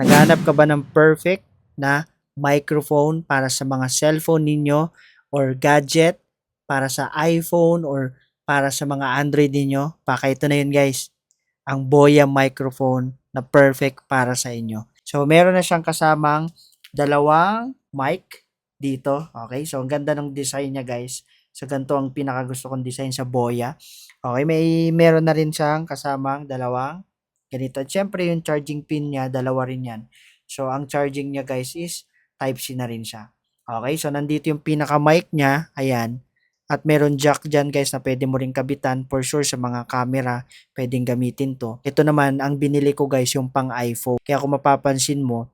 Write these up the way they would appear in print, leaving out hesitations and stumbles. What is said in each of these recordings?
Naghahanap ka ba ng perfect na microphone para sa mga cellphone ninyo or gadget, para sa iPhone or para sa mga Android ninyo? Baka ito na yun guys, ang Boya microphone na perfect para sa inyo. So meron na siyang kasamang dalawang mic dito. Okay, so ang ganda ng design niya guys. So ganito ang pinakagusto kong design sa Boya. Okay, meron na rin siyang kasamang dalawang ganito. At syempre yung charging pin niya, dalawa rin yan. So ang charging niya guys is Type-C na rin siya. Okay, so nandito yung pinaka-mic niya, ayan. At meron jack dyan guys na pwede mo ring kabitan for sure sa mga camera, pwedeng gamitin to. Ito naman, ang binili ko guys yung pang iPhone. Kaya kung mapapansin mo,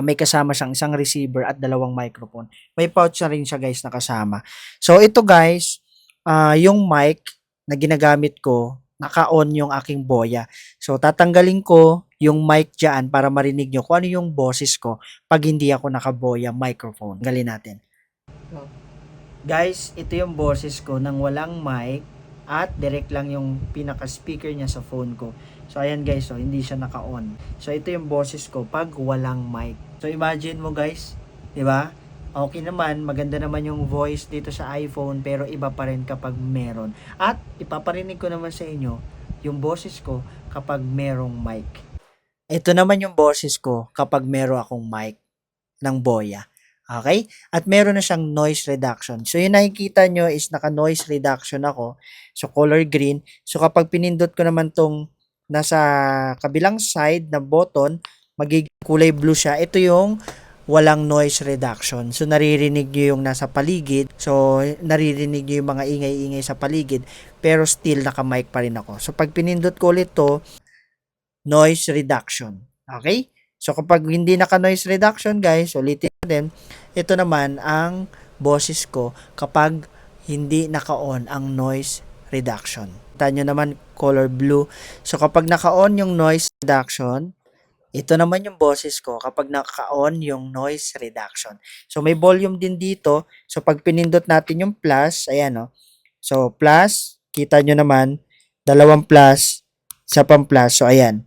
may kasama siyang isang receiver at dalawang microphone. May pouch na rin siya guys na kasama. So ito guys, yung mic na ginagamit ko, naka-on yung aking Boya. So tatanggalin ko yung mic dyan para marinig nyo kung ano yung boses ko pag hindi ako naka-Boya microphone. Tanggalin natin. Guys, ito yung boses ko nang walang mic at direct lang yung pinaka-speaker niya sa phone ko. So ayan guys, so hindi siya naka-on. So ito yung boses ko pag walang mic. So imagine mo guys, 'di ba? Okay naman, maganda naman yung voice dito sa iPhone pero iba pa rin kapag meron. At ipaparinig ko naman sa inyo yung boses ko kapag merong mic. Ito naman yung boses ko kapag meron akong mic ng Boya. Okay? At meron na siyang noise reduction. So, yung nakikita nyo is naka-noise reduction ako. So, color green. So, kapag pinindot ko naman tong nasa kabilang side na button, magiging kulay blue siya. Ito yung walang noise reduction. So, naririnig nyo yung nasa paligid. So, naririnig nyo yung mga ingay-ingay sa paligid. Pero still, naka-mic pa rin ako. So, pag pinindot ko ulit to, noise reduction. Okay? So, kapag hindi naka-noise reduction, guys, ulitin natin, ito naman ang boses ko kapag hindi naka-on ang noise reduction. Kita nyo naman, color blue. So, kapag naka-on yung noise reduction, ito naman yung boses ko kapag naka-on yung noise reduction. So, may volume din dito. So, pag pinindot natin yung plus, ayan o. So, plus, kita nyo naman, dalawang plus, isa pang plus. So, ayan.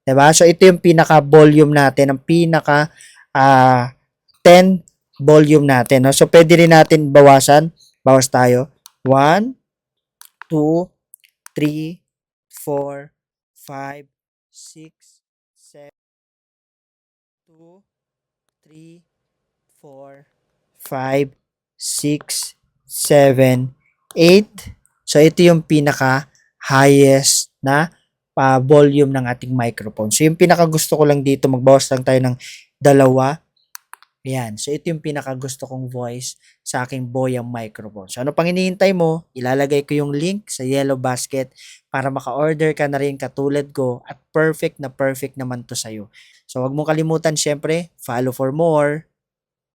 'Di ba? So ito yung pinaka-volume natin, ang pinaka 10 volume natin, no? So pwede rin natin bawasan. Bawas tayo. 1 2 3 4 5 6 7 2 3 4 5 6 7 8. So ito yung pinaka highest na volume ng ating microphone. So, yung pinakagusto ko lang dito, magbawas lang tayo ng dalawa. Ayan. So, ito yung pinakagusto kong voice sa aking Boya microphone. So, ano pang hinihintay mo? Ilalagay ko yung link sa yellow basket para maka-order ka na rin katulad ko at perfect na perfect naman to sa'yo. So, wag mong kalimutan syempre, follow for more.